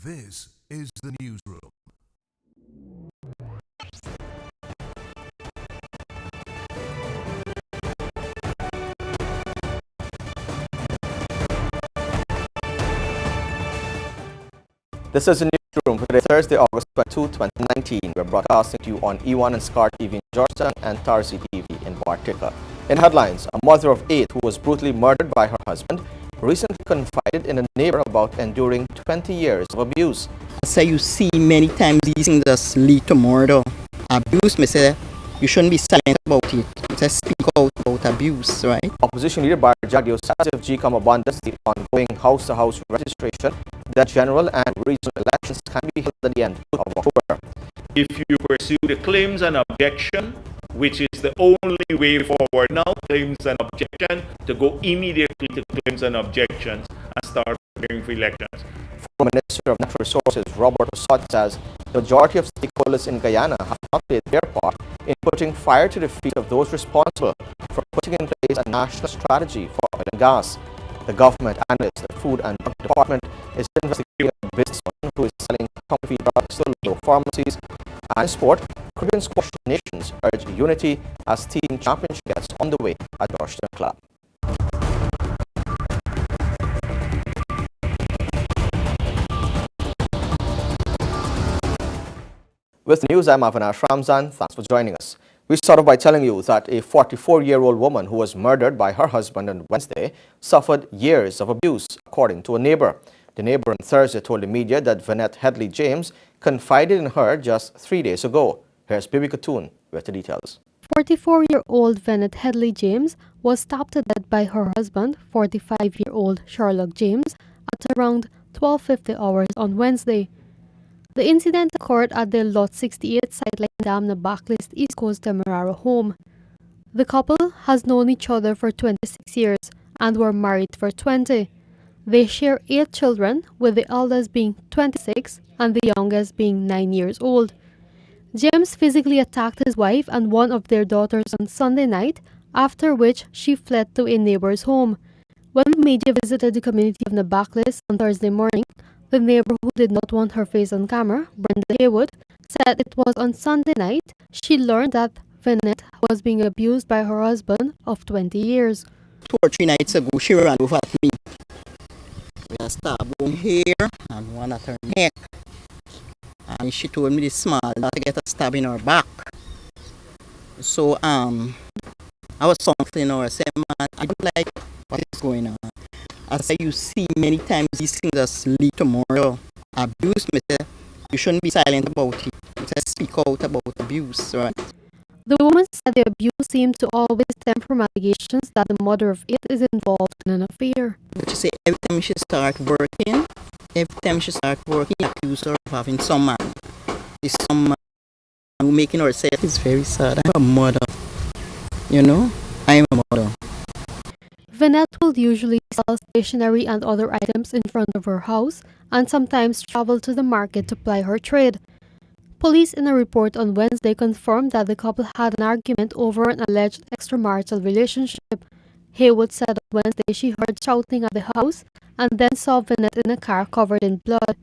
This is the newsroom. This is the newsroom for today, Thursday, August 22, 2019. We're broadcasting to you on E1 and Scar TV in Georgetown and Tarsi TV in Bartica. In headlines, a mother of 8 who was brutally murdered by her husband recently confided in a neighbor about enduring 20 years of abuse. So you see many times these things just lead to murder. Abuse, me say, you shouldn't be silent about it. You say speak out about abuse, right? Opposition Leader Bharrat Jagdeo says if GECOM abandons the ongoing house-to-house registration, that general and regional elections can be held at the end of October. If you pursue the claims and objection, which is the only way forward now, claims and objection, to go immediately to claims and objections and start preparing for elections. Former Minister of Natural Resources Robert Persaud says the majority of stakeholders in Guyana have not played their part in putting fire to the feet of those responsible for putting in place a national strategy for oil and gas. The government, Analyst, the Food and Drug Department is investigating a businessman who is selling counterfeit drugs to local pharmacies. And sport, Caribbean squash nations urge unity as team championship gets on the way at Georgetown Club. With news, I'm Avinash Ramzan. Thanks for joining us. We start off by telling you that a 44-year-old woman who was murdered by her husband on Wednesday suffered years of abuse, according to a neighbor. The neighbor on Thursday told the media that Vanette Headley James confided in her just 3 days ago. Here's Bibi Katoon with the details. 44-year-old Vanette Headley James was stabbed to death by her husband, 45-year-old Sherlock James, at around 12:50 hours on Wednesday. The incident occurred at the Lot 68 Sightline Dam na Backlist East Coast Demerara home. The couple has known each other for 26 years and were married for 20. They share 8 children, with the eldest being 26 and the youngest being 9 years old. James physically attacked his wife and one of their daughters on Sunday night, after which she fled to a neighbor's home. When the media visited the community of the Backlist on Thursday morning, the neighbor who did not want her face on camera, Brenda Haywood, said it was on Sunday night she learned that Vanette was being abused by her husband of 20 years. 2 or 3 nights ago, she ran over at me with a stab wound here and one at her neck. And she told me this small not to get a stab in her back. So I was something or I said, man, I don't like what is going on. I say you see many times these things just lead to murder. Abuse, me say, you shouldn't be silent about it. You say speak out about abuse, right? The woman said the abuse seemed to always stem from allegations that the mother of 8 is involved in an affair. But you say every time she start working, accuse her of having some man. It's some man who making herself is very sad. I'm a mother. You know, I'm a mother. Vanette will usually sell stationery and other items in front of her house and sometimes travel to the market to ply her trade. Police in a report on Wednesday confirmed that the couple had an argument over an alleged extramarital relationship. Haywood said on Wednesday she heard shouting at the house and then saw Vanette in a car covered in blood.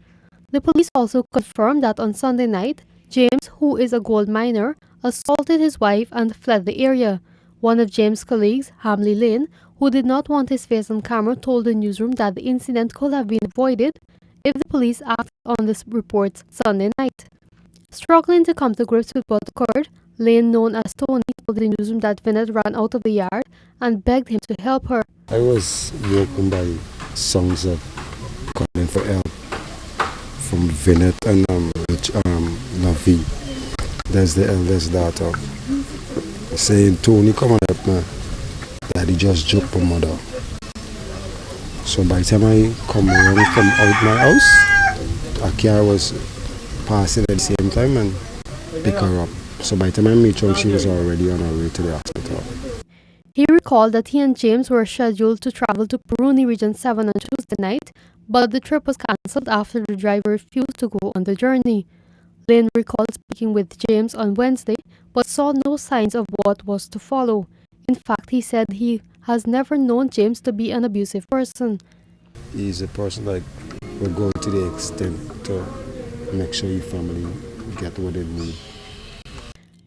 The police also confirmed that on Sunday night, James, who is a gold miner, assaulted his wife and fled the area. One of James' colleagues, Hamley Lane, who did not want his face on camera, told the newsroom that the incident could have been avoided if the police acted on the reports Sunday night. Struggling to come to grips with what occurred, Lane, known as Tony, told the newsroom that Vanette ran out of the yard and begged him to help her. I was woken by songs of calling for help from Vanette and Navi. That's the eldest daughter. Saying, Tony, come on help me. Daddy just joked my mother. So by the time I come around from out my house, a car was passing at the same time and pick her up. So by the time I meet her, she was already on her way to the hospital. He recalled that he and James were scheduled to travel to Peruni Region 7 on Tuesday night, but the trip was cancelled after the driver refused to go on the journey. Lynn recalled speaking with James on Wednesday, but saw no signs of what was to follow. In fact, he said he has never known James to be an abusive person. He's a person like will go to the extent to make sure your family get what they need.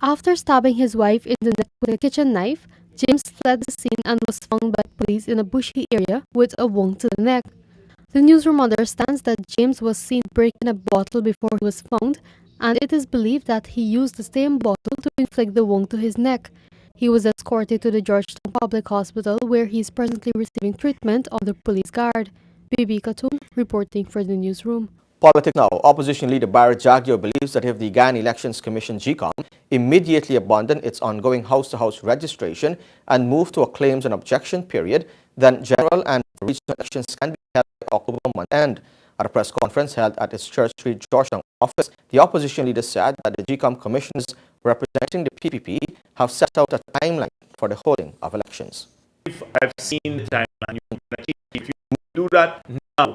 After stabbing his wife in the neck with a kitchen knife, James fled the scene and was found by police in a bushy area with a wound to the neck. The newsroom understands that James was seen breaking a bottle before he was found, and it is believed that he used the same bottle to inflict the wound to his neck. He was escorted to the Georgetown Public Hospital, where he is presently receiving treatment under police guard. Bibi Khatun reporting for the newsroom. Politics now. Opposition leader Bharrat Jagdeo believes that if the Guyana Elections Commission GECOM immediately abandon its ongoing house-to-house registration and move to a claims and objection period, then general and regional elections can be held by October month end. At a press conference held at its Church Street, Georgetown office, the opposition leader said that the GECOM commissioners representing the PPP have set out a timeline for the holding of elections. If I've seen the timeline, if you do that now,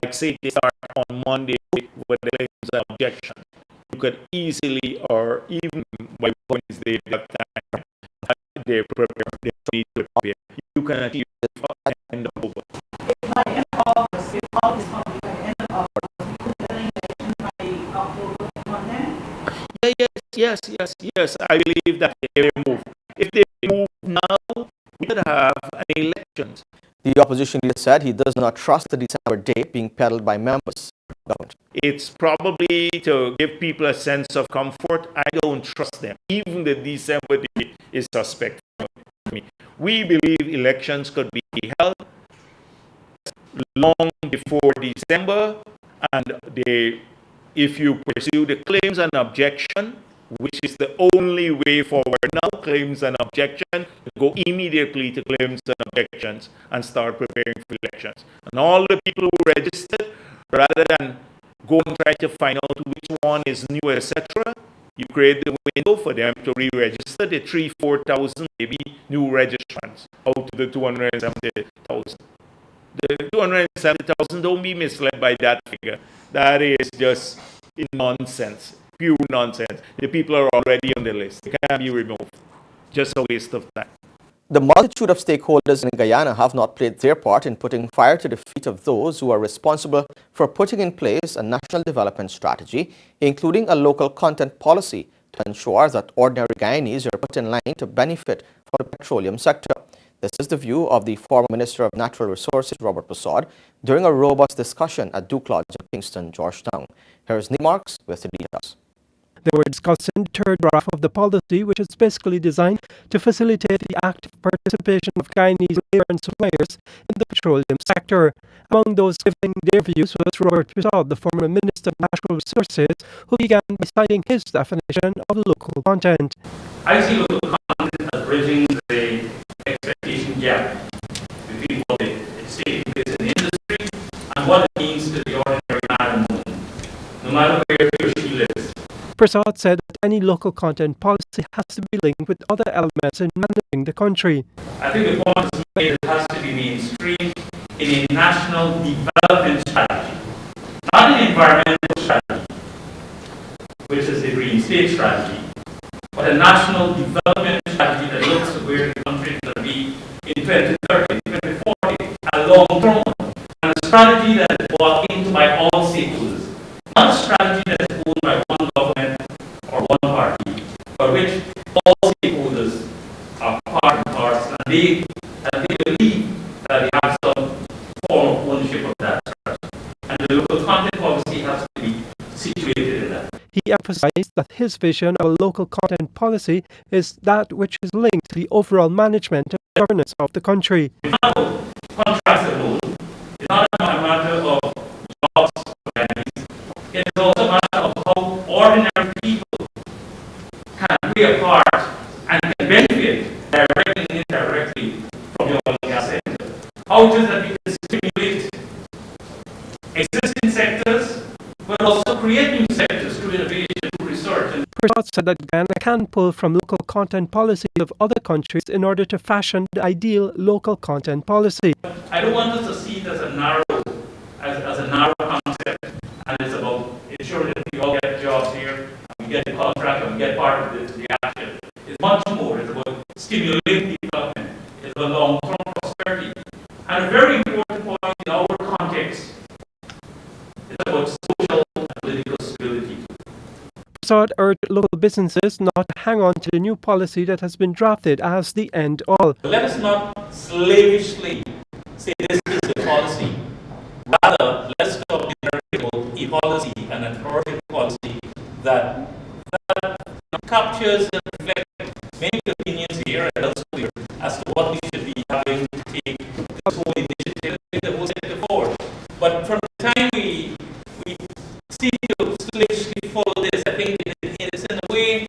like say they start on Monday with the claims and objections, you could easily, or even by Wednesday, that time, they prepare, they need to prepare. You can achieve it at the end of October. By end of August, if all this comes by end of August, we could get an election by October Monday? Yes. I believe that they will move. If they move now, we could have an election. The opposition leader said he does not trust the December date being peddled by members of the government. It's probably to give people a sense of comfort. I don't trust them. Even the December date is suspect for me. We believe elections could be held long before December, and if you pursue the claims and objection, which is the only way forward now, claims and objection, go immediately to claims and objections and start preparing for elections. And all the people who registered, rather than go and try to find out which one is new, etc., you create the window for them to re-register the 3,000-4,000 maybe new registrants out of the 270,000. The 270,000, don't be misled by that figure. That is just nonsense. Pure nonsense. The people are already on the list. They can't be removed. Just a waste of time. The multitude of stakeholders in Guyana have not played their part in putting fire to the feet of those who are responsible for putting in place a national development strategy, including a local content policy to ensure that ordinary Guyanese are put in line to benefit from the petroleum sector. This is the view of the former Minister of Natural Resources, Robert Persaud, during a robust discussion at Duke Lodge in Kingston, Georgetown. Here is Nick Marks with the details. They were discussing the third draft of the policy, which is basically designed to facilitate the active participation of Guyanese labour and suppliers in the petroleum sector. Among those giving their views was Robert Persaud, the former Minister of Natural Resources, who began by citing his definition of local content. I see local content as bridging the expectation gap between what it's taking place in the industry and what it means to the ordinary man and woman, no matter where he or she lives. Persaud said that any local content policy has to be linked with other elements in managing the country. I think the point is made, it has to be mainstreamed in a national development strategy, not an environmental strategy, which is the Green State strategy, but a national development strategy that looks at where the country is going to be in 2030, 2040, a long term, and a strategy that is bought into by all stakeholders, not a strategy that is owned by one government or one party, but which all stakeholders are part and parts, and they believe that they have some form of ownership of that strategy. And the local content policy has to be situated in that. He emphasized that his vision of a local content policy is that which is linked to the overall management and governance of the country. It's not about contracts alone. It's not a matter of jobs for Guyanese. It is also a matter of how ordinary people can play a part and can benefit directly and indirectly from the oil and gas sector. How it is that we can stimulate existing sectors, but also create new sectors through innovation, through research. And Persaud said that Guyana can pull from local content policies of other countries in order to fashion the ideal local content policy. I don't want us to see it as a narrow concept, and it's about ensuring that we all get jobs here, and we get the contract, and we get part of the action. It's much more. It's about stimulating development. It's about long-term prosperity. And a very important point in our context Persaud urged local businesses not to hang on to the new policy that has been drafted as the end-all. Let us not slavishly say this is the policy. Rather, let's talk about a policy, an authoritative policy that captures and reflects many opinions here and elsewhere as to what we should be having to take this whole initiative, the whole sector forward. But from the time we seek to slavishly follow this, I think it is in a way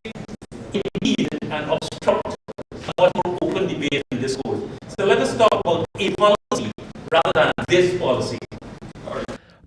impede and obstruct a much more open debate and discourse. So let us talk about a policy rather than this policy.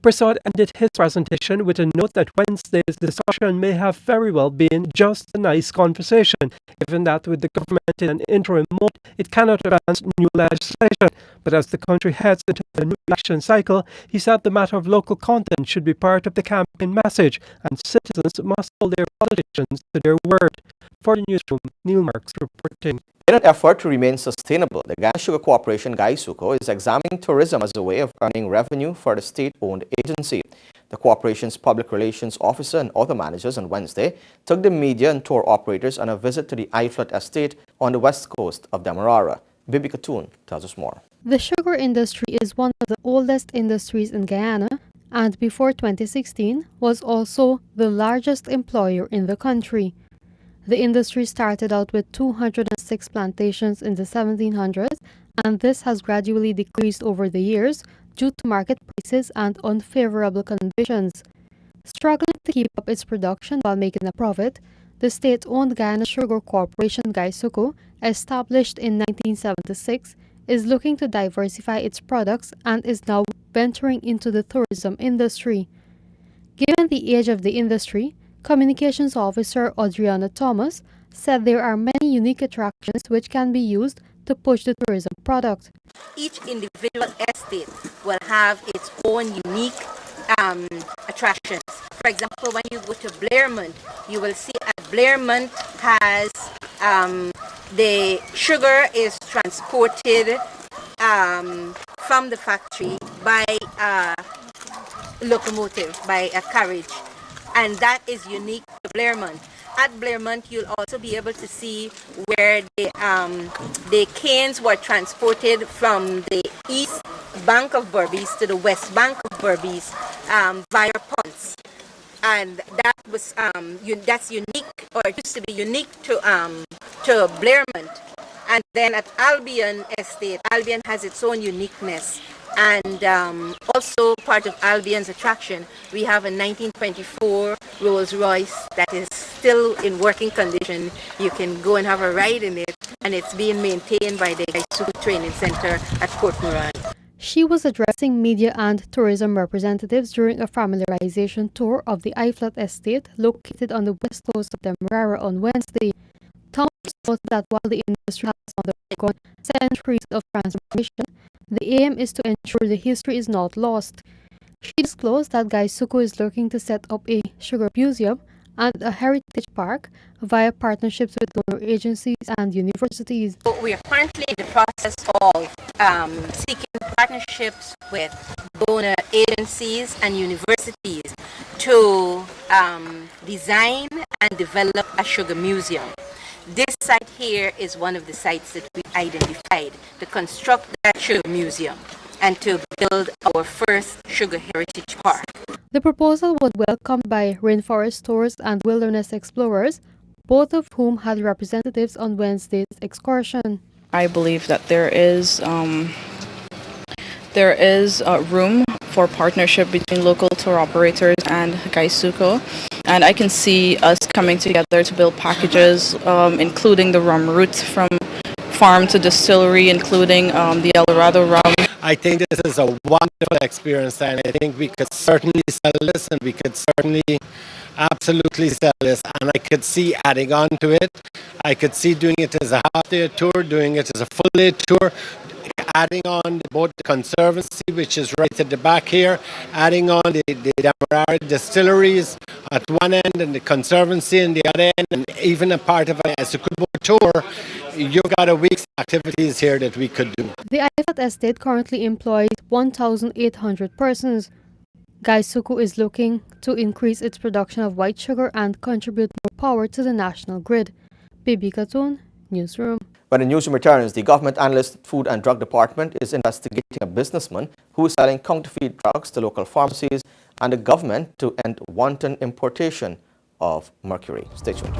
Persaud ended his presentation with a note that Wednesday's discussion may have very well been just a nice conversation, given that with the government in an interim mode, it cannot advance new legislation. But as the country heads into the new election cycle, he said the matter of local content should be part of the campaign message, and citizens must hold their politicians to their word. For the newsroom, Neil Marks reporting. In an effort to remain sustainable, the Guyana Sugar Corporation GECOM is examining tourism as a way of earning revenue for the state-owned agency. The corporation's public relations officer and other managers on Wednesday took the media and tour operators on a visit to the Iflat estate on the west coast of Demerara. Bibi Katoon tells us more. The sugar industry is one of the oldest industries in Guyana and before 2016 was also the largest employer in the country. The industry started out with 206 plantations in the 1700s, and this has gradually decreased over the years due to market prices and unfavorable conditions. Struggling to keep up its production while making a profit, the state-owned Guyana Sugar Corporation GECOM, established in 1976, is looking to diversify its products and is now venturing into the tourism industry. Given the age of the industry, Communications Officer Adriana Thomas said there are many unique attractions which can be used to push the tourism product. Each individual estate will have its own unique attractions. For example, when you go to Blairmont, you will see at Blairmont has the sugar is transported from the factory by a locomotive, by a carriage. And that is unique to Blairmont. At Blairmont, you'll also be able to see where the canes were transported from the east bank of Berbice to the west bank of Berbice via ponds. And that was that's unique, or it used to be unique to Blairmont. And then at Albion Estate, Albion has its own uniqueness. And also part of Albion's attraction, we have a 1924 Rolls Royce that is still in working condition. You can go and have a ride in it, and it's being maintained by the GECOM Training Center at Port Moran. She was addressing media and tourism representatives during a familiarization tour of the Iflat estate located on the west coast of Demerara on Wednesday. Thomas noted that while the industry has undergone centuries of transformation, the aim is to ensure the history is not lost. She disclosed that GECOM is looking to set up a sugar museum and a heritage park via partnerships with donor agencies and universities. We are currently in the process of seeking partnerships with donor agencies and universities to design and develop a sugar museum. This site here is one of the sites that we identified to construct that sugar museum and to build our first sugar heritage park. The proposal was welcomed by rainforest tours and wilderness explorers, both of whom had representatives on Wednesday's excursion. I believe that there is room for partnership between local tour operators and GECOM. And I can see us coming together to build packages, including the rum route from farm to distillery, including the El Dorado rum. I think this is a wonderful experience, and I think we could certainly sell this, and we could certainly absolutely sell this. And I could see adding on to it. I could see doing it as a half-day tour, doing it as a full-day tour, adding on both the conservancy, which is right at the back here, adding on the Demerara distilleries at one end and the conservancy in the other end, and even a part of a Sukubo tour. You've got a week's activities here that we could do. The Iflat estate currently employs 1,800 persons. GECOM is looking to increase its production of white sugar and contribute more power to the national grid. Bibi Katoon, Newsroom. When the newsroom returns, the government analyst Food and Drug Department is investigating a businessman who is selling counterfeit drugs to local pharmacies and the government to end wanton importation of mercury. Stay tuned.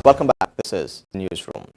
Welcome back. This is the Newsroom.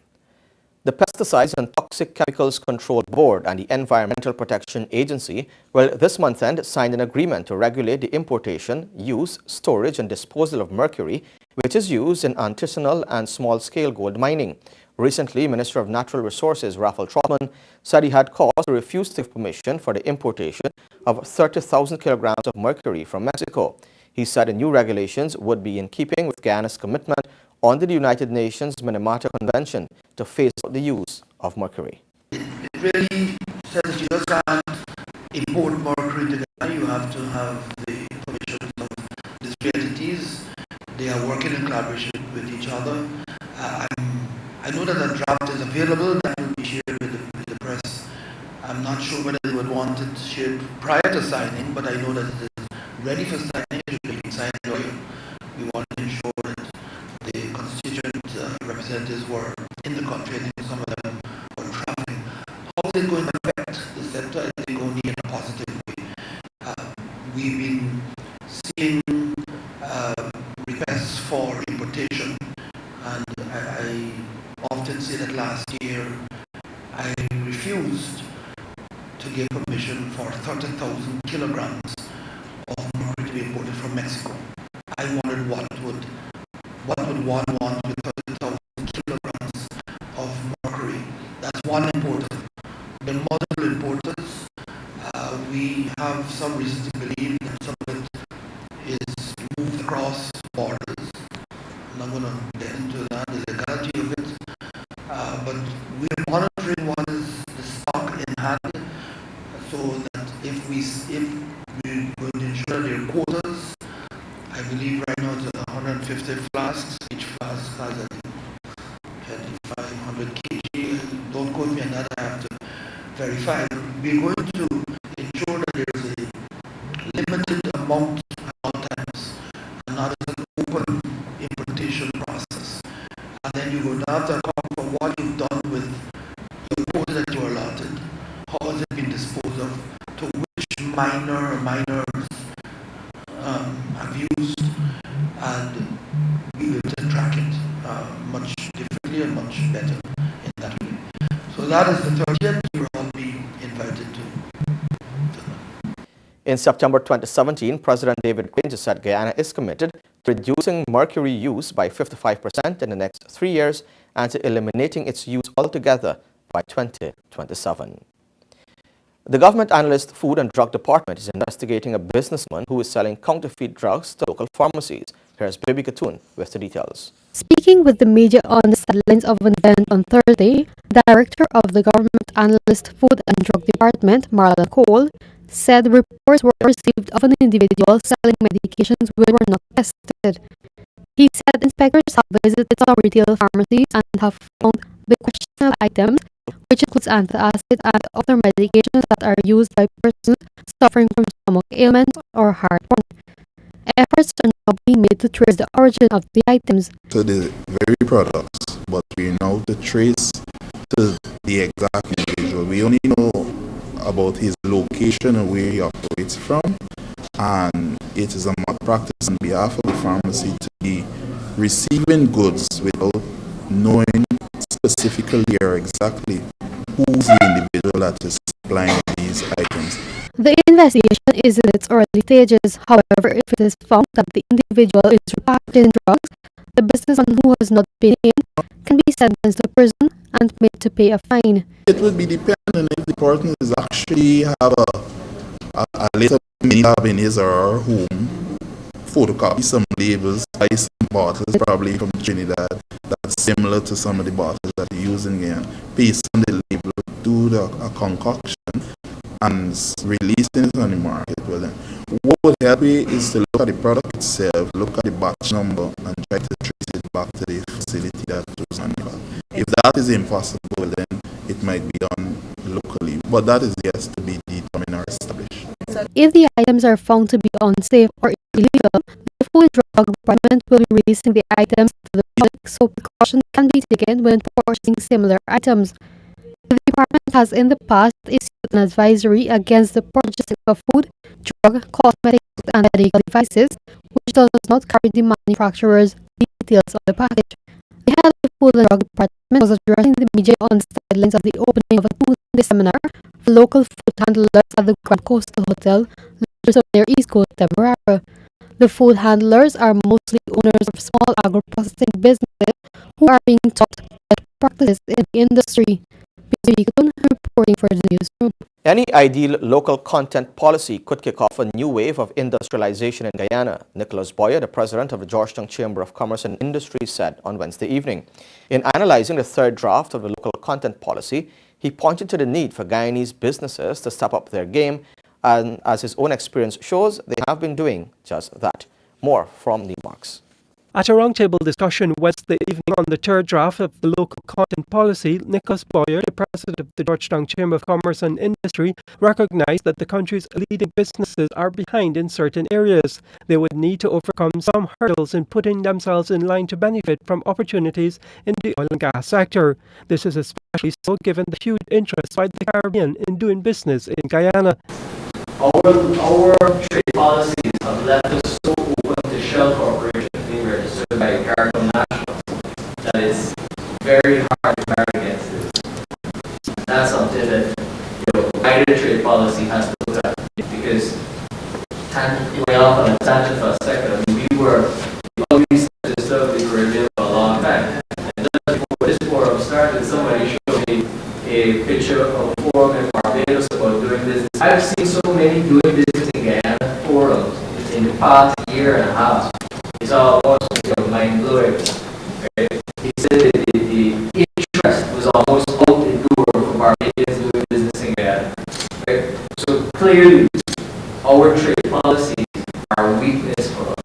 The Pesticides and Toxic Chemicals Control Board and the Environmental Protection Agency will this month end signed an agreement to regulate the importation, use, storage and disposal of mercury, which is used in artisanal and small-scale gold mining. Recently, Minister of Natural Resources Rafael Trotman said he had cause to refuse to give permission for the importation of 30,000 kilograms of mercury from Mexico. He said the new regulations would be in keeping with Guyana's commitment under the United Nations Minamata Convention to phase out the use of mercury. It really says that you just can't import mercury to Ghana. You have to have the permission of these three entities. They are working in collaboration with each other. I know that a draft is available that will be shared with the press. I'm not sure whether they would want it shared prior to signing, but I know that it is ready for signing. It should be signed earlier. We want to ensure that the constituent representatives were in the country. I think some of them were traveling. How is it going to affect the sector? I think only in a positive way. We've been seeing requests for importation, and I often say that last year I refused to give permission for 30,000 kilograms of mercury to be imported from Mexico. I wondered what would one want with 30,000 kilograms of mercury. That's one importer. The multiple importers, we have some reason to believe that some of it is moved across borders. I'm not going to get into that, the legality of it. But we're monitoring what is the stock in hand, so that if we going to ensure there are quotas. I believe right now it's 150 flasks. Each flask has a 2,500 kg. Don't quote me on that. I have to verify. We're going to ensure that there's a limited amount at all times, and not as an open importation process. And then you're going to have to account for what you've done with your quota that you are allotted. How has it been disposed of? To which minors have used, and we will then track it much differently and much better in that way. So that is the 30th. You will all be invited to. In September 2017, President David Granger said Guyana is committed to reducing mercury use by 55% in the next 3 years and to eliminating its use altogether by 2027. The Government Analyst Food and Drug Department is investigating a businessman who is selling counterfeit drugs to local pharmacies. Here's Baby Katoon with the details. Speaking with the media on the sidelines of an event on Thursday, Director of the Government Analyst Food and Drug Department, Marlon Cole, said reports were received of an individual selling medications which were not tested. He said inspectors have visited some retail pharmacies and have found the questionable items, which includes antacid and other medications that are used by persons suffering from stomach ailments or heartburn. Efforts are now being made to trace the origin of the items. To the very products, but we know to trace to the exact individual. We only know about his location and where he operates from, and it is a malpractice on behalf of the pharmacy to be receiving goods without knowing specifically or exactly who's the individual that is supplying these items. The investigation is in its early stages. However, if it is found that the individual is repackaging drugs, the businessman who has not been in can be sentenced to prison and made to pay a fine. It would be dependent if the person is actually have a little mini lab in his or her home, photocopy some labels, buy some bottles, probably from Trinidad, that's similar to some of the bottles that you're using here, paste on the label, do a concoction, and releasing it on the market. Well, then, what would help you is to look at the product itself, look at the batch number, and try to trace it back to the facility that was manufactured. If that is impossible, then it might be done locally, but that is yet to be determined or established. If the items are found to be unsafe or illegal, the Food and Drug Department will be releasing the items to the public, so precautions can be taken when purchasing similar items. The department has in the past issued an advisory against the purchasing of food, drug, cosmetics, and medical devices, which does not carry the manufacturer's details of the package. The head of the Food and Drug Department was addressing the media on the sidelines of the opening of a 2-day seminar for local food handlers at the Grand Coastal Hotel, located near East Coast, Demerara. The food handlers are mostly owners of small agro-processing businesses who are being taught best practices in the industry. Reporting for the newsroom. Any ideal local content policy could kick off a new wave of industrialization in Guyana, Nicholas Boyer, the president of the Georgetown Chamber of Commerce and Industry, said on Wednesday evening. In analyzing the third draft of the local content policy, he pointed to the need for Guyanese businesses to step up their game, and as his own experience shows, they have been doing just that. More from Neil Marks. At a roundtable discussion Wednesday evening on the third draft of the local content policy, Nicholas Boyer, the president of the Georgetown Chamber of Commerce and Industry, recognized that the country's leading businesses are behind in certain areas. They would need to overcome some hurdles in putting themselves in line to benefit from opportunities in the oil and gas sector. This is especially so given the huge interest by the Caribbean in doing business in Guyana. Our trade policies have left us so open to shell corporations being registered by CARICOM nationals that it's very hard to guard against this. That's something that guided trade policy has to look at, because way off on a tangent for a second, I mean, we were always disturbed the Caribbean for a long time. And just before this forum started, somebody showed me a picture of a forum in Barbados about doing business. I've seen so many doing business in Guyana forums in the past year and a half. It's almost mind-blowing. Right? He said that the interest was almost out the door for Barbadians doing business in Guyana. Right? So clearly, our trade policies are a weakness for us.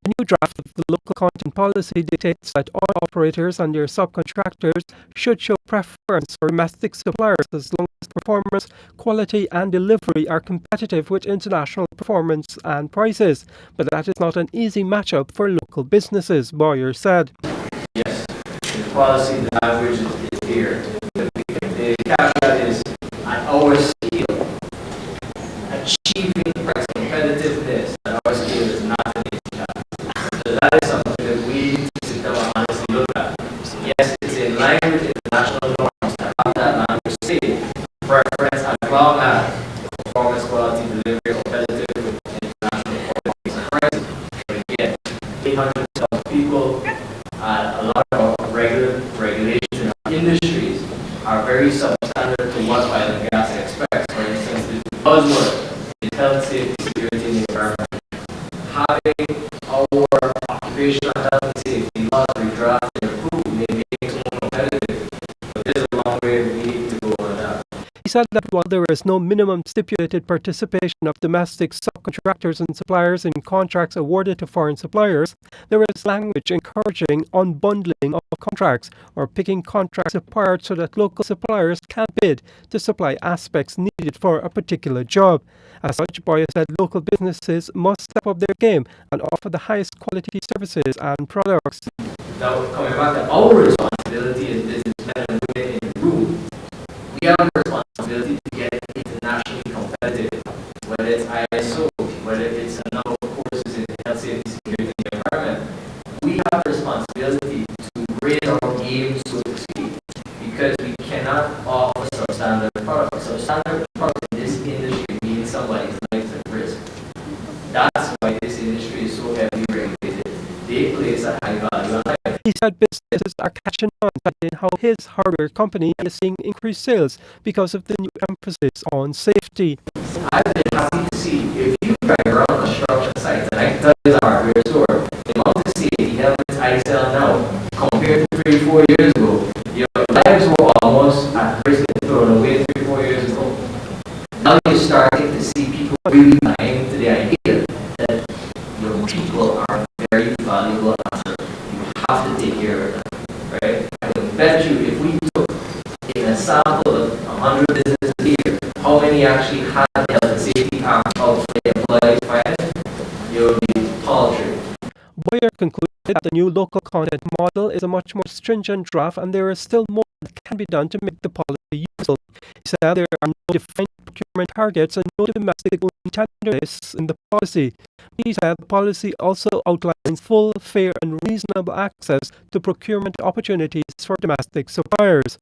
The new draft of the local content policy dictates that all operators and their subcontractors should show preference for domestic suppliers as long as performance, quality and delivery are competitive with international performance and prices. But that is not an easy matchup for local businesses, Boyer said. Yes, the policy, the language is here. The caveat is at our scale, achieving price competitiveness at our scale is not an easy challenge. So that is something that we need to sit down and honestly look at. Yes, it's in line with international norms to have that language say preference as long as performance, quality, delivery, competitive with international qualities and prices. But again, 800,000 people and a lot of regulations in our industries are very substandard to what oil and gas expects. For instance, the buzzword is health, safety, security, and the environment. Having our occupational health and safety laws redrafted and approved may make it more competitive, but there's a long way we need to go on that. He said that while there is no minimum stipulated participation of domestic subcontractors and suppliers in contracts awarded to foreign suppliers, there is language encouraging unbundling of contracts or picking contracts apart so that local suppliers can bid to supply aspects needed for a particular job. As such, Boyer said local businesses must step up their game and offer the highest quality services and products. Now, coming back to our responsibility as businessmen and women in the room, we have a responsibility to get internationally competitive, whether it's ISO, whether it's a number of courses in health, safety, security, and environment. We have a responsibility to raise our game, so to speak, because we cannot offer substandard products. Substandard products in this industry means somebody's life at risk. That's why this industry is so heavily regulated. They place a high value on life. He said businesses are catching on, citing how his hardware company is seeing increased sales because of the new emphasis on safety. I've been happy to see, if you drive around construction sites, and I can tell you the hardware store, the amount of safety helmets I sell now, compared to 3-4 years ago, your lives were almost at risk of thrown away 3-4 years ago. Now you're starting to see people really buying into the idea that your people are very valuable asset. You have to take care of them, right? I would bet you if we took in a sample of 100 businesses a year, how many actually had the health and safety act out for the employees finance, it would be paltry. Boyer concluded that the new local content model is a much more stringent draft and there is still more that can be done to make the policy useful. He said there are no defined procurement targets and no domestic tender lists in the policy. He said the policy also outlines full, fair and reasonable access to procurement opportunities for domestic suppliers.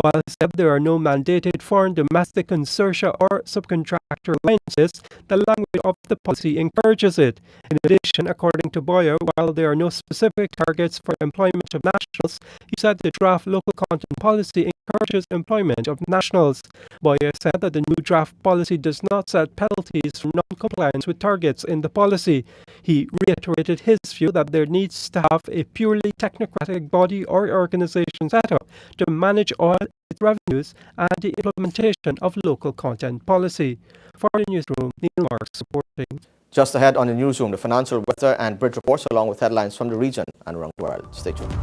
While he said there are no mandated foreign domestic consortia or subcontractor alliances, the language of the policy encourages it. In addition, according to Boyer, while there are no specific targets for employment of nationals, he said the draft local content policy encourages employment of nationals. Boyer said that the new draft policy does not set penalties for non-compliance with targets in the policy. He reiterated his view that there needs to have a purely technocratic body or organization set up to manage all its revenues and the implementation of local content policy. For the newsroom, Neil Marks reporting. Just ahead on the newsroom, the financial, weather and bridge reports along with headlines from the region and around the world. Stay tuned.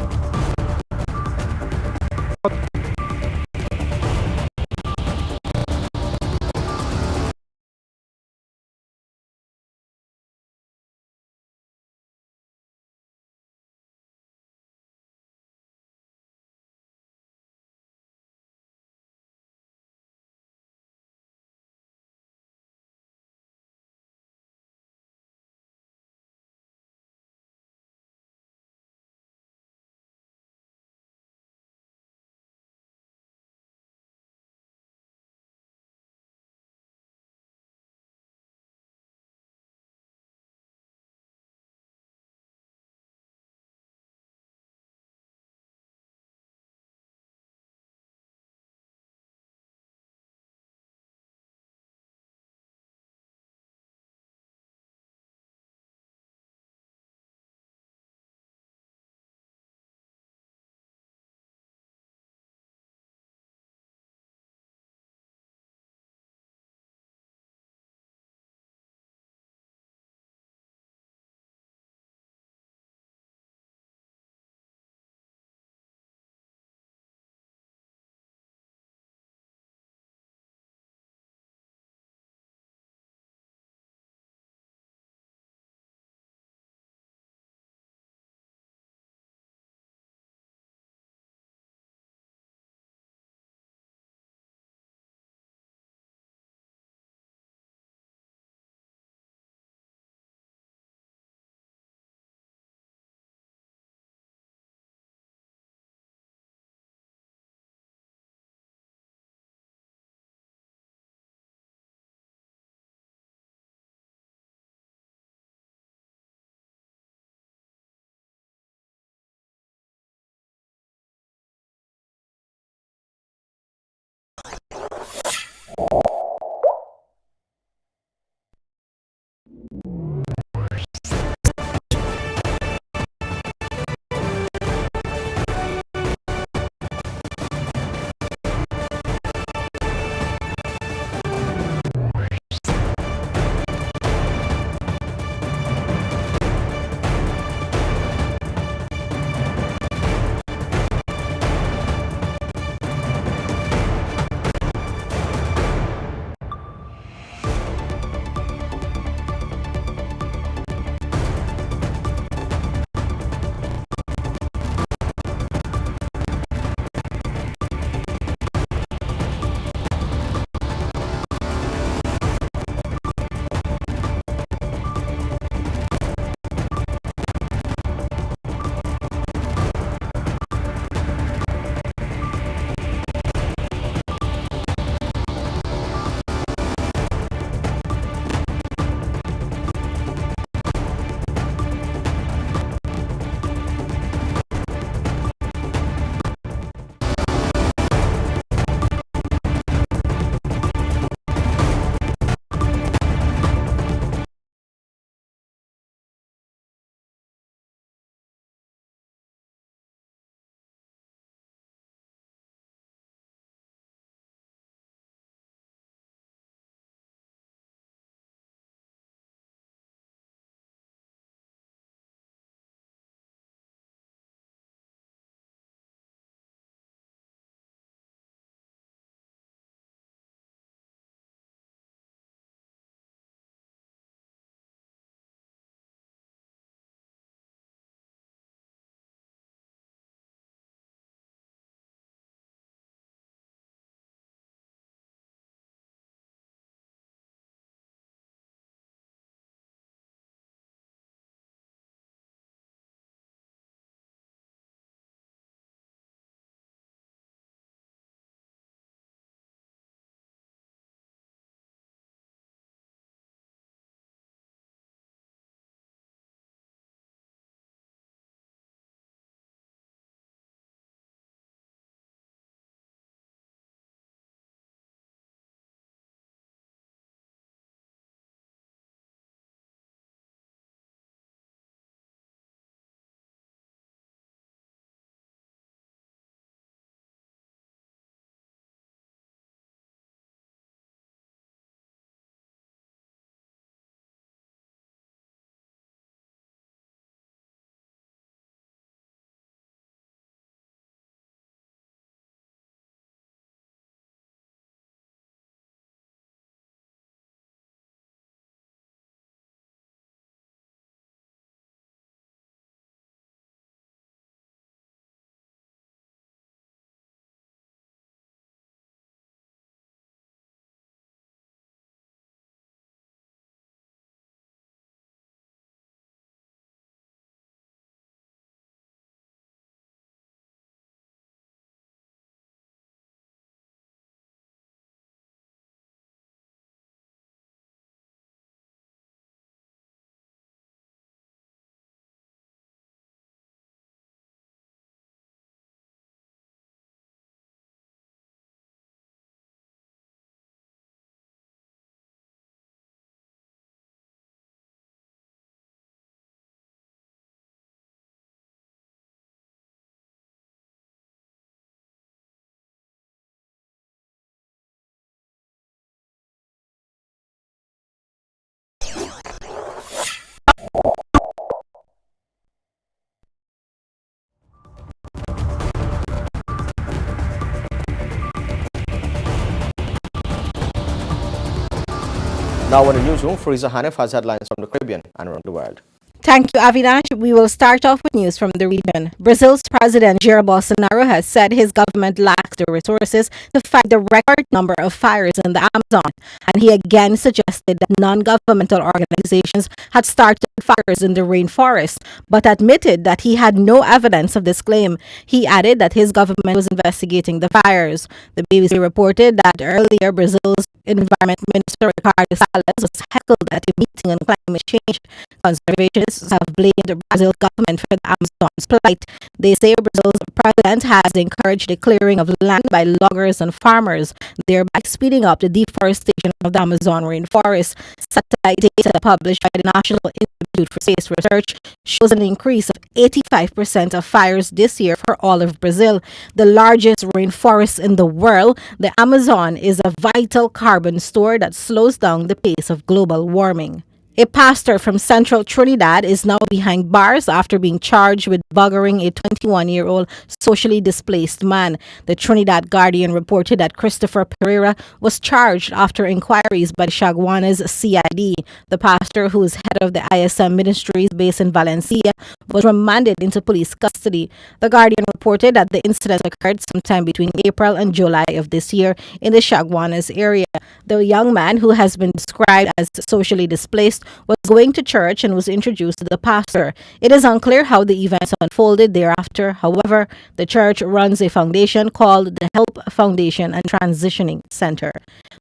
Now in the newsroom, Fariza Hanif has headlines from the Caribbean and around the world. Thank you, Avinash. We will start off with news from the region. Brazil's President Jair Bolsonaro has said his government lacks the resources to fight the record number of fires in the Amazon, and he again suggested that non-governmental organizations had started fires in the rainforest, but admitted that he had no evidence of this claim. He added that his government was investigating the fires. The BBC reported that earlier Brazil's Environment Minister Ricardo Salles was heckled at a meeting on climate change. Conservationists have blamed the Brazil government for the Amazon's plight. They say Brazil's president has encouraged the clearing of land by loggers and farmers, thereby speeding up the deforestation of the Amazon rainforest. Satellite data published by the National Institute for Space Research shows an increase of 85% of fires this year for all of Brazil. The largest rainforest in the world, the Amazon is a vital carbon store that slows down the pace of global warming. A pastor from central Trinidad is now behind bars after being charged with buggering a 21-year-old socially displaced man. The Trinidad Guardian reported that Christopher Pereira was charged after inquiries by Guyana's CID. The pastor, who is head of the ISM ministries based in Valencia, was remanded into police custody. The Guardian reported that the incident occurred sometime between April and July of this year in the Guyana's area. The young man, who has been described as socially displaced, was going to church and was introduced to the pastor. It is unclear how the events unfolded thereafter. However, the church runs a foundation called the Help Foundation and Transitioning Center.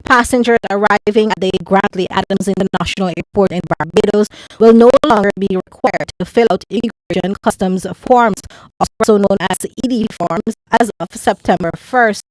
Passengers arriving at the Grantley Adams International Airport in Barbados will no longer be required to fill out immigration customs forms, also known as ED forms, as of September 1st.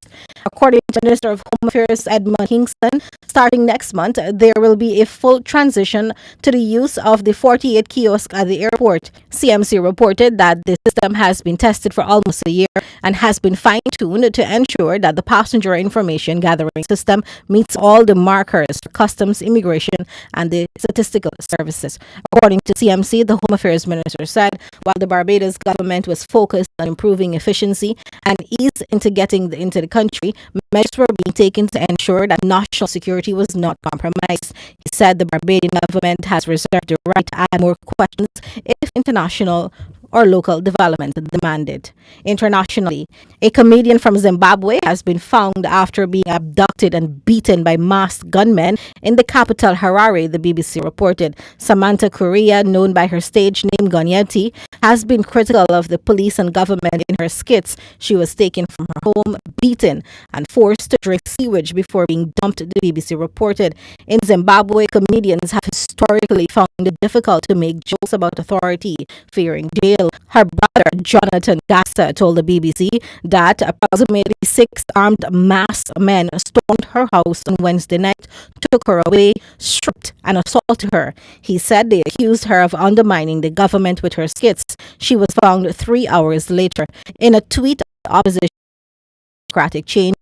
According to Minister of Home Affairs Edmund Kingston, starting next month, there will be a full transition to the use of the 48 kiosks at the airport. CMC reported that the system has been tested for almost a year and has been fine-tuned to ensure that the passenger information gathering system meets all the markers for customs, immigration, and the statistical services. According to CMC, the Home Affairs Minister said, while the Barbados government was focused on improving efficiency and ease into getting into the country, measures were being taken to ensure that national security was not compromised. He said the Barbadian government has reserved the right to add more questions if international or local development demanded. Internationally, a comedian from Zimbabwe has been found after being abducted and beaten by masked gunmen in the capital Harare, the BBC reported. Samantha Correa, known by her stage name Gonyeti, has been critical of the police and government in her skits. She was taken from her home, beaten, and forced to drink sewage before being dumped, the BBC reported. In Zimbabwe, comedians have historically found it difficult to make jokes about authority, fearing jail. Her brother, Jonathan Gassa, told the BBC that approximately 6 armed masked men stormed her house on Wednesday night, took her away, stripped, and assaulted her. He said they accused her of undermining the government with her skits. She was found 3 hours later. In a tweet, opposition Democratic Change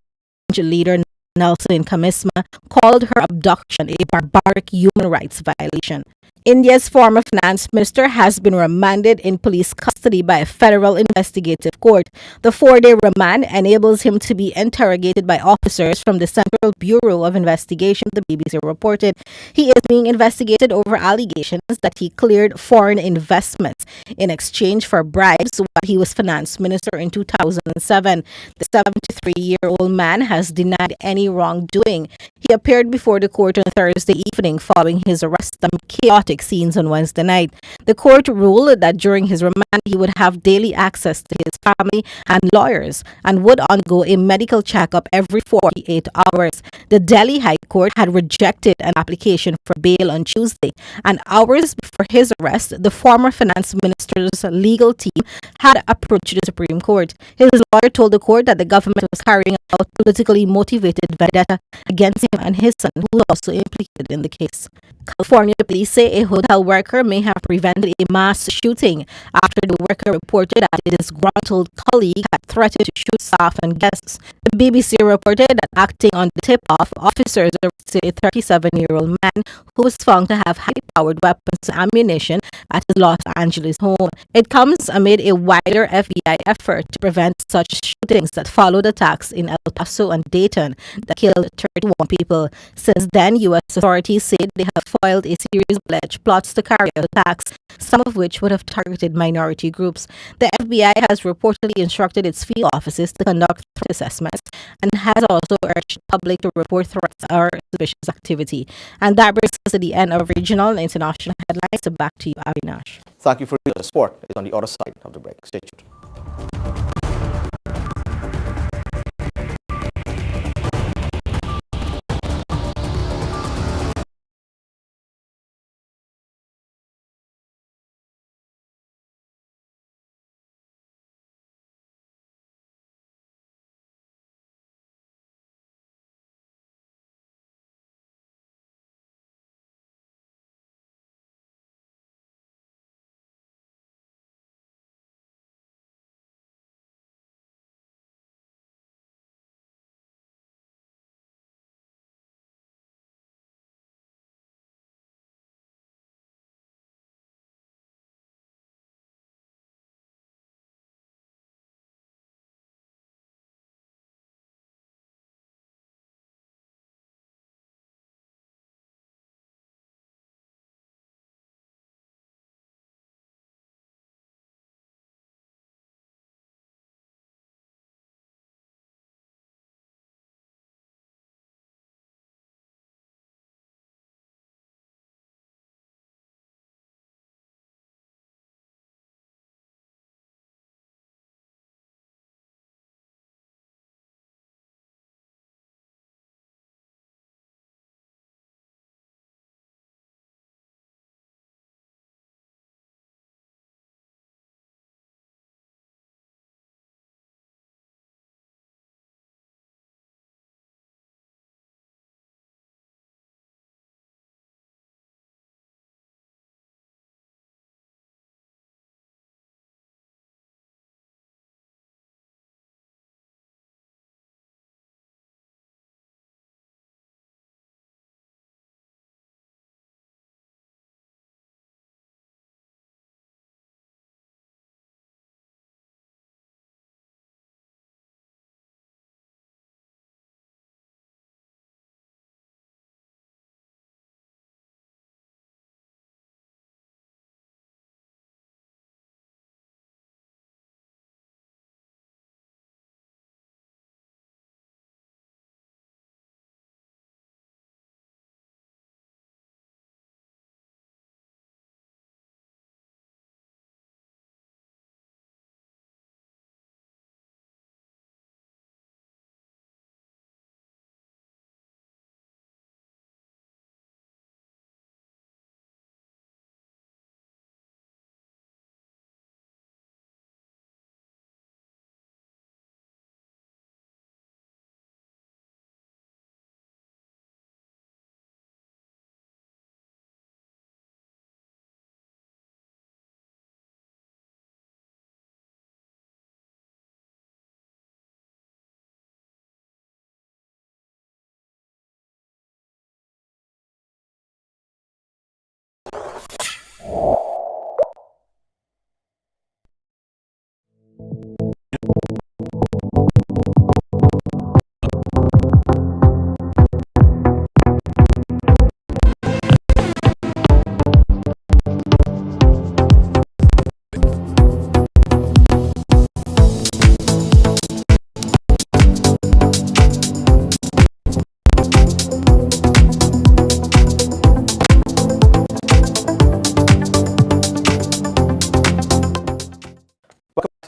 leader Nelson Kamisma called her abduction a barbaric human rights violation. India's former finance minister has been remanded in police custody by a federal investigative court. The 4-day remand enables him to be interrogated by officers from the Central Bureau of Investigation, the BBC reported. He is being investigated over allegations that he cleared foreign investments in exchange for bribes while he was finance minister in 2007. The 73-year-old man has denied any wrongdoing. He appeared before the court on Thursday evening following his arrest amid chaotic scenes on Wednesday night. The court ruled that during his remand he would have daily access to his family and lawyers and would undergo a medical checkup every 48 hours. The Delhi High Court had rejected an application for bail on Tuesday, and hours before his arrest, the former finance minister's legal team had approached the Supreme Court. His lawyer told the court that the government was carrying out politically motivated vendetta against him and his son, who was also implicated in the case. California police say a hotel worker may have prevented a mass shooting after the worker reported that his disgruntled colleague had threatened to shoot staff and guests. The BBC reported that acting on the tip-off, officers arrested a 37-year-old man who was found to have high-powered weapons and ammunition at his Los Angeles home. It comes amid a wider FBI effort to prevent such shootings that followed attacks in El Paso and Dayton that killed 31 people. Since then, U.S. authorities said they have foiled a series of alleged plots to carry out attacks, some of which would have targeted minority groups. The FBI has reportedly instructed its field offices to conduct threat assessments and has also urged the public to report threats or suspicious activity. And that brings us to the end of regional and international headlines. So back to you, Avinash. Thank you for your support. It's on the other side of the break. Stay tuned.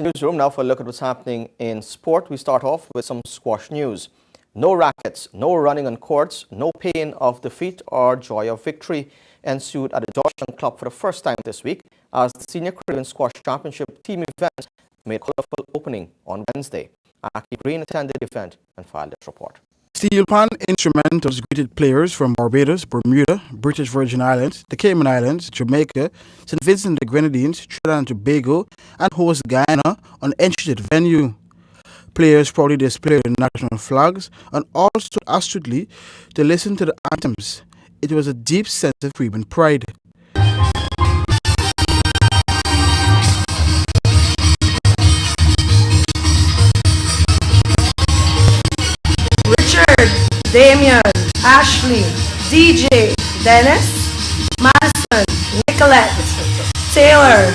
Newsroom now for a look at what's happening in sport. We start off with some squash news. No rackets, no running on courts, no pain of defeat or joy of victory ensued at the Georgetown Club for the first time this week as the Senior Caribbean Squash Championship team event made a colorful opening on Wednesday. Aki Green attended the event and filed this report. Steel Pan Instrumentals greeted players from Barbados, Bermuda, British Virgin Islands, the Cayman Islands, Jamaica, St. Vincent and the Grenadines, Trinidad and Tobago, and host Guyana on entry to the venue. Players proudly displayed the national flags and all stood astutely to listen to the anthems. It was a deep sense of Caribbean pride. Damien, Ashley, DJ, Dennis, Madison, Nicolette, Taylor,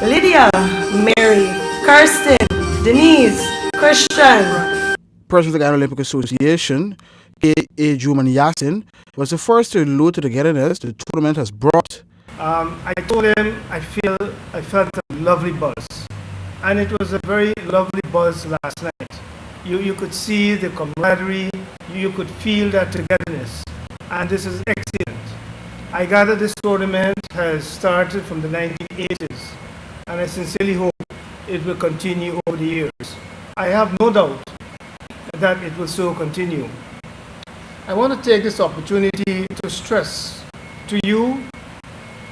Lydia, Mary, Kirsten, Denise, Christian. President of the Guyana Olympic Association, K.A. Juman Yasin, was the first to allude to the togetherness the tournament has brought. I told him I felt a lovely buzz, and it was a very lovely buzz last night. You could see the camaraderie, you could feel that togetherness, and this is excellent. I gather this tournament has started from the 1980s, and I sincerely hope it will continue over the years. I have no doubt that it will so continue. I want to take this opportunity to stress to you,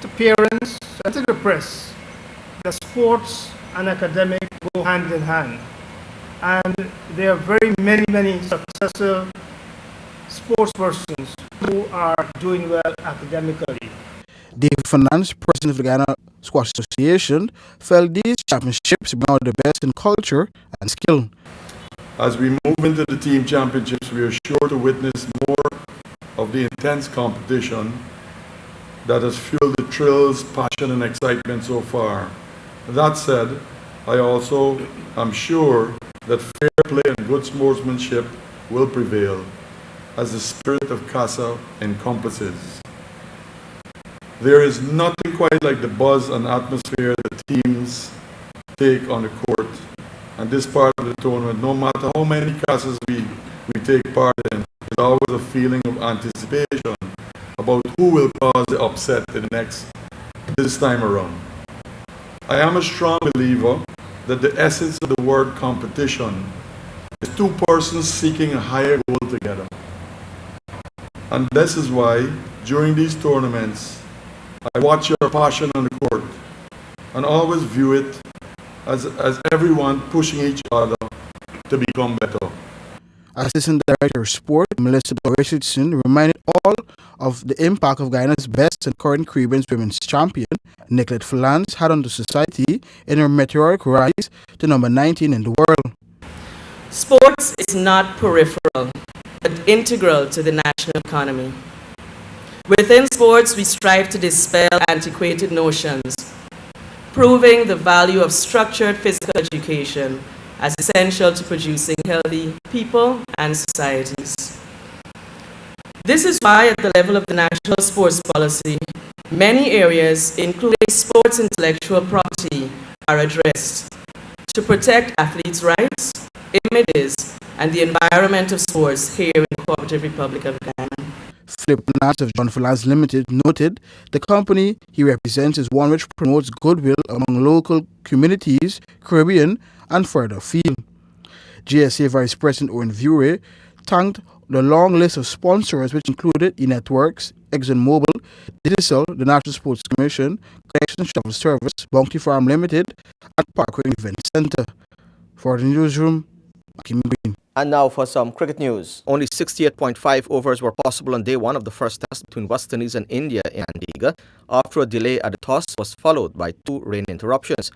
to parents, and to the press that sports and academic go hand in hand. And there are very many successful sports persons who are doing well academically. David Fernandez, president of the Guyana Squash Association, felt these championships bring out the best in culture and skill. As we move into the team championships, we are sure to witness more of the intense competition that has fueled the thrills, passion, and excitement so far. That said, I also am sure that fair play and good sportsmanship will prevail, as the spirit of CASA encompasses. There is nothing quite like the buzz and atmosphere that teams take on the court. And this part of the tournament, no matter how many CASAs we take part in, there's always a feeling of anticipation about who will cause the upset this time around. I am a strong believer that the essence of the word competition is two persons seeking a higher goal together. And this is why, during these tournaments, I watch your passion on the court and always view it as everyone pushing each other to become better. Assistant Director of Sport, Melissa Richardson, reminded all of the impact of Guyana's best and current Caribbean women's champion, Nicolette Falance, had on the society in her meteoric rise to number 19 in the world. Sports is not peripheral, but integral to the national economy. Within sports, we strive to dispel antiquated notions, proving the value of structured physical education as essential to producing healthy people and societies. This is why at the level of the national sports policy, many areas, including sports intellectual property, are addressed to protect athletes' rights, images, and the environment of sports here in the Cooperative Republic of Guyana. Philip Nash of John Falance Limited noted the company he represents is one which promotes goodwill among local communities, Caribbean, and further afield. GSA Vice President Owen Vure thanked the long list of sponsors which included eNetworks, ExxonMobil, Digicel, the National Sports Commission, Collection Shuttle Service, Bounty Farm Limited, and Parkway Event Center. For the newsroom, Akim Green. And now for some cricket news. Only 68.5 overs were possible on day one of the first test between West Indies and India in Antigua after a delay at the toss was followed by two rain interruptions.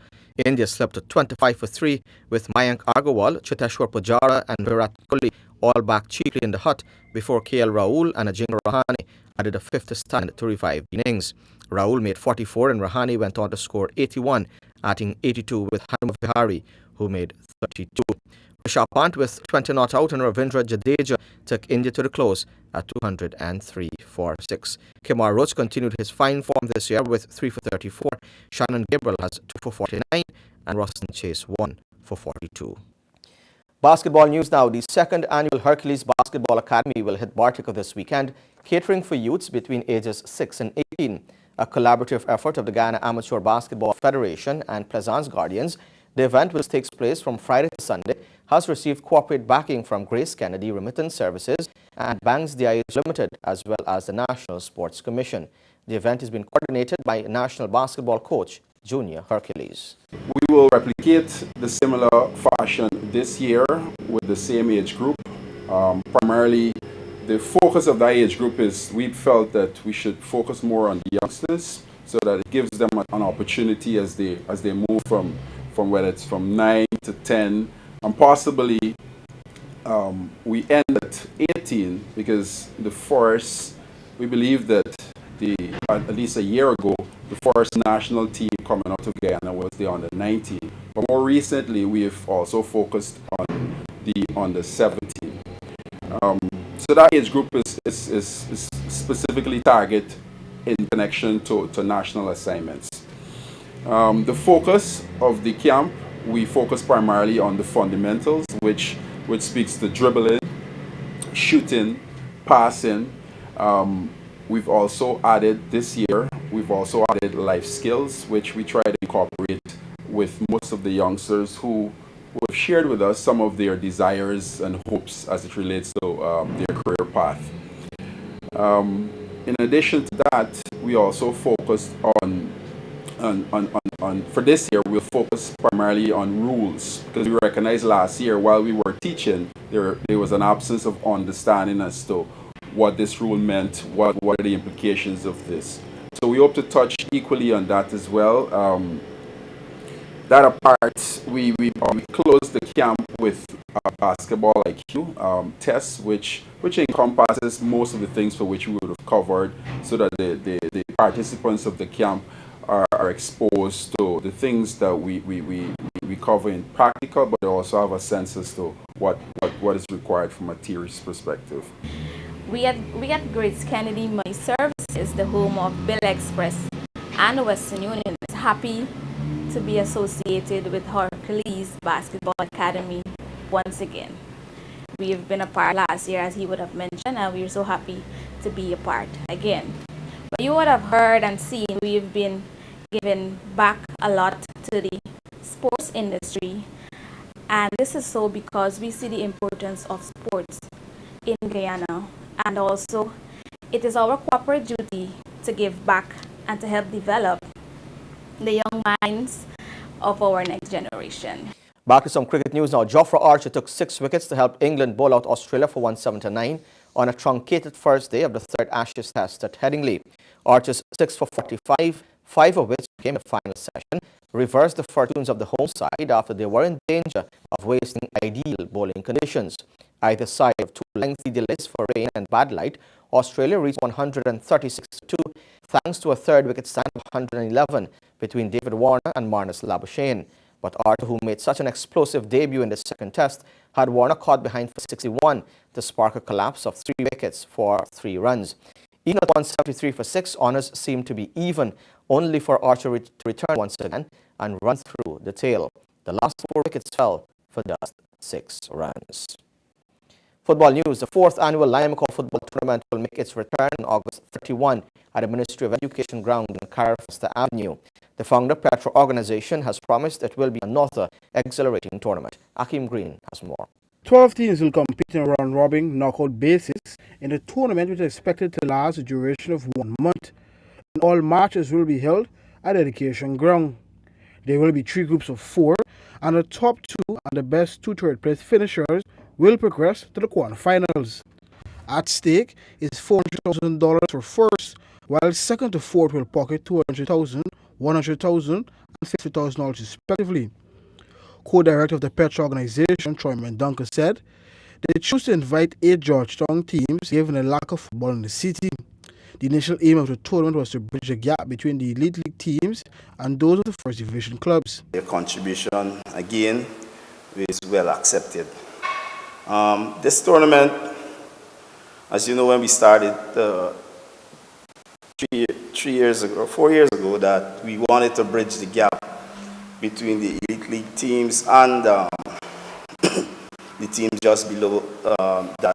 India slept to 25 for 3 with Mayank Agarwal, Cheteshwar Pujara and Virat Kohli all back cheaply in the hut before KL Rahul and Ajinkya Rahane added a fifth stand to revive the innings. Rahul made 44 and Rahane went on to score 81, adding 82 with Hanuma Vihari, who made 32. Rishabh Pant with 20 not out and Ravindra Jadeja took India to the close at 203 for 6. Kemar Roach continued his fine form this year with 3 for 34. Shannon Gabriel has 2 for 49 and Rustin Chase 1 for 42. Basketball news now. The second annual Hercules Basketball Academy will hit Bartica this weekend, catering for youths between ages 6 and 18. A collaborative effort of the Guyana Amateur Basketball Federation and Plaisance Guardians, the event, which takes place from Friday to Sunday, has received corporate backing from Grace Kennedy Remittance Services and Banks DIH Limited, as well as the National Sports Commission. The event has been coordinated by national basketball coach Junior Hercules. We will replicate the similar fashion this year with the same age group. Primarily, the focus of that age group is we felt that we should focus more on the youngsters so that it gives them an opportunity as they move from whether it's from 9 to 10 and possibly we end at 18 because the first, we believe that at least a year ago, the first national team coming out of Guyana was the under 19. But more recently, we have also focused on the under 17. So that age group is specifically targeted in connection to national assignments. The focus of the camp, we focus primarily on the fundamentals, which speaks to dribbling, shooting, passing. We've also added this year, we've also added life skills, which we try to incorporate with most of the youngsters who have shared with us some of their desires and hopes as it relates to their career path. In addition to that, we also focused on for this year, we'll focus primarily on rules because we recognized last year while we were teaching, there was an absence of understanding as to what this rule meant, what are the implications of this. So we hope to touch equally on that as well. That apart, we closed the camp with a basketball IQ test, which encompasses most of the things for which we would have covered, so that the participants of the camp are exposed to the things that we cover in practical, but they also have a sense as to what is required from a theorist perspective. We at Grace Kennedy Money Services, the home of Bill Express and Western Union, is happy to be associated with Hercules Basketball Academy once again. We have been a part last year, as he would have mentioned, and we're so happy to be a part again. But you would have heard and seen we've been giving back a lot to the sports industry, and this is so because we see the importance of sports in Guyana, and also it is our corporate duty to give back and to help develop the young minds of our next generation. Back to some cricket news now. Jofra Archer took 6 wickets to help England bowl out Australia for 179 on a truncated first day of the third Ashes Test at Headingley. Archer's 6 for 45, 5 of which came in the final session, reversed the fortunes of the home side after they were in danger of wasting ideal bowling conditions. Either side of 2 lengthy delays for rain and bad light, Australia reached 136-2 thanks to a third wicket stand of 111 between David Warner and Marnus Labuschagne. But Archer, who made such an explosive debut in the second test, had Warner caught behind for 61 to spark a collapse of 3 wickets for 3 runs. Even at 173 for 6, honours seemed to be even, only for Archer to return once again and run through the tail. The last 4 wickets fell for just 6 runs. Football news. The 4th annual Limacom Football Tournament will make its return on August 31 at the Ministry of Education ground in Carafesta Avenue. The founder, Petro Organization, has promised it will be another exhilarating tournament. Akim Green has more. 12 teams will compete in a round-robin knockout basis in the tournament, which is expected to last a duration of 1 month. And all matches will be held at Education ground. There will be 3 groups of 4, and the top 2 and the best 2 third-place finishers will progress to the quarterfinals. At stake is $400,000 for first, while second to fourth will pocket $200,000, $100,000, and $50,000 respectively. Co-director of the Petro Organization, Troy Mendonca, said they choose to invite 8 Georgetown teams given the lack of football in the city. The initial aim of the tournament was to bridge the gap between the elite league teams and those of the first division clubs. Their contribution, again, is well accepted. This tournament, as you know, when we started 4 years ago, that we wanted to bridge the gap between the elite league teams and the teams just below that.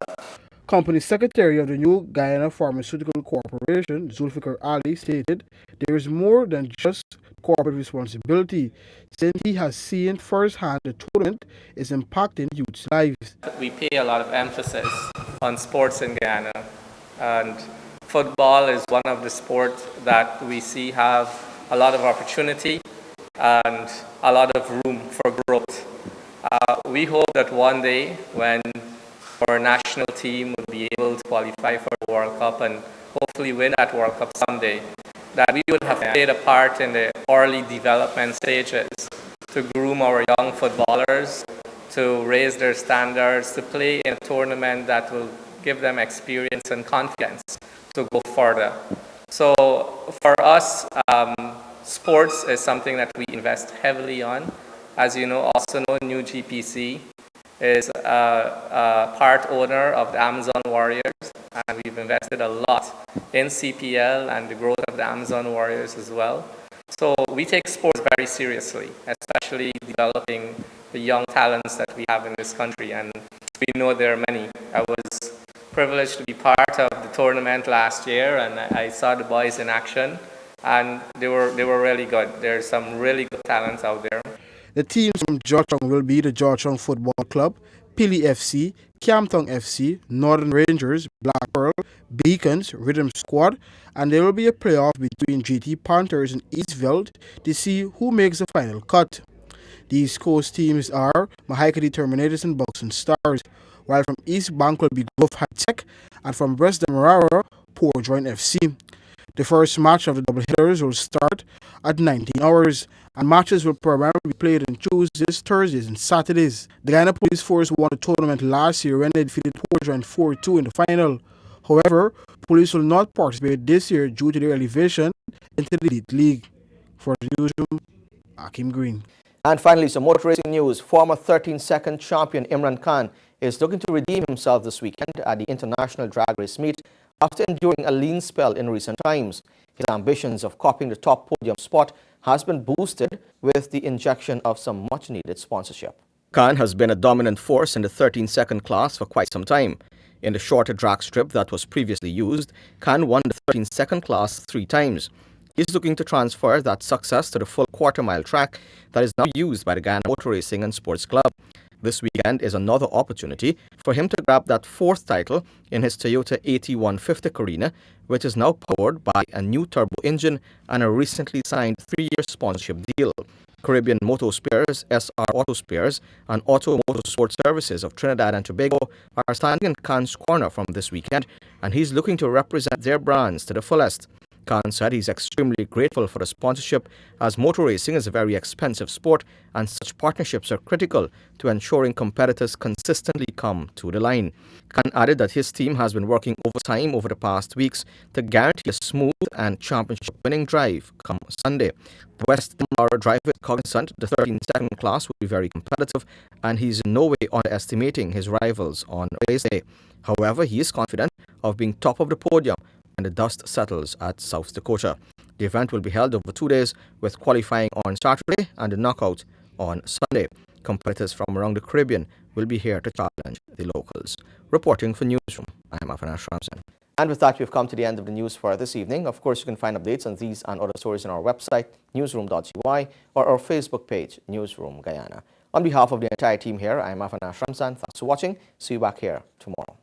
Company Secretary of the new Guyana Pharmaceutical Corporation, Zulfikar Ali, stated there is more than just corporate responsibility, since he has seen firsthand the tournament is impacting youth's lives. We pay a lot of emphasis on sports in Guyana, and football is one of the sports that we see have a lot of opportunity and a lot of room for growth. We hope that one day when our national team will be able to qualify for the World Cup and hopefully win that World Cup someday, that we would have played a part in the early development stages to groom our young footballers to raise their standards, to play in a tournament that will give them experience and confidence to go further. So for us, sports is something that we invest heavily on. As you know, also know, New GPC is a part owner of the Amazon Warriors, and we've invested a lot in CPL and the growth of the Amazon Warriors as well. So we take sports very seriously, especially developing the young talents that we have in this country, and we know there are many. I was privileged to be part of the tournament last year, and I saw the boys in action, and they were really good. There's some really good talents out there. The teams from Georgetown will be the Georgetown Football Club, Pili FC, Camptown FC, Northern Rangers, Black Pearl, Beacons, Rhythm Squad, and there will be a playoff between GT Panthers and Eastveld to see who makes the final cut. These coast teams are Mahikadi Terminators and Buxton Stars, while from East Bank will be Gulf High Tech, and from West Demerara, Port Joint FC. The first match of the double hitters will start at 19 hours, and matches will primarily be played on Tuesdays, Thursdays, and Saturdays. The Guyana Police Force won the tournament last year when they defeated Port Joint 4-2 in the final. However, police will not participate this year due to their elevation into the Elite League. For the newsroom, Akim Green. And finally, some motor racing news. Former 13-second champion Imran Khan is looking to redeem himself this weekend at the International Drag Race Meet after enduring a lean spell in recent times. His ambitions of copying the top podium spot has been boosted with the injection of some much-needed sponsorship. Khan has been a dominant force in the 13-second class for quite some time. In the shorter drag strip that was previously used, Khan won the 13-second class 3 times. He's looking to transfer that success to the full quarter-mile track that is now used by the Guyana Motor Racing and Sports Club. This weekend is another opportunity for him to grab that 4th title in his Toyota AT150 Carina, which is now powered by a new turbo engine and a recently signed 3-year sponsorship deal. Caribbean Motor Spares, SR Auto Spares, and Auto Motorsport Services of Trinidad and Tobago are standing in Khan's corner from this weekend, and he's looking to represent their brands to the fullest. Khan said he's extremely grateful for the sponsorship, as motor racing is a very expensive sport and such partnerships are critical to ensuring competitors consistently come to the line. Khan added that his team has been working overtime over the past weeks to guarantee a smooth and championship-winning drive come Sunday. The West Demerara driver is cognizant the 13-second class will be very competitive, and he's in no way underestimating his rivals on race day. However, he is confident of being top of the podium when the dust settles at South Dakota. The event will be held over 2 days, with qualifying on Saturday and the knockout on Sunday. Competitors from around the Caribbean will be here to challenge the locals. Reporting for Newsroom, I am Avinash Ramzan. And with that, we've come to the end of the news for this evening. Of course, you can find updates on these and other stories on our website, newsroom.gy, or our Facebook page, Newsroom Guyana. On behalf of the entire team here, I am Avinash Ramzan. Thanks for watching. See you back here tomorrow.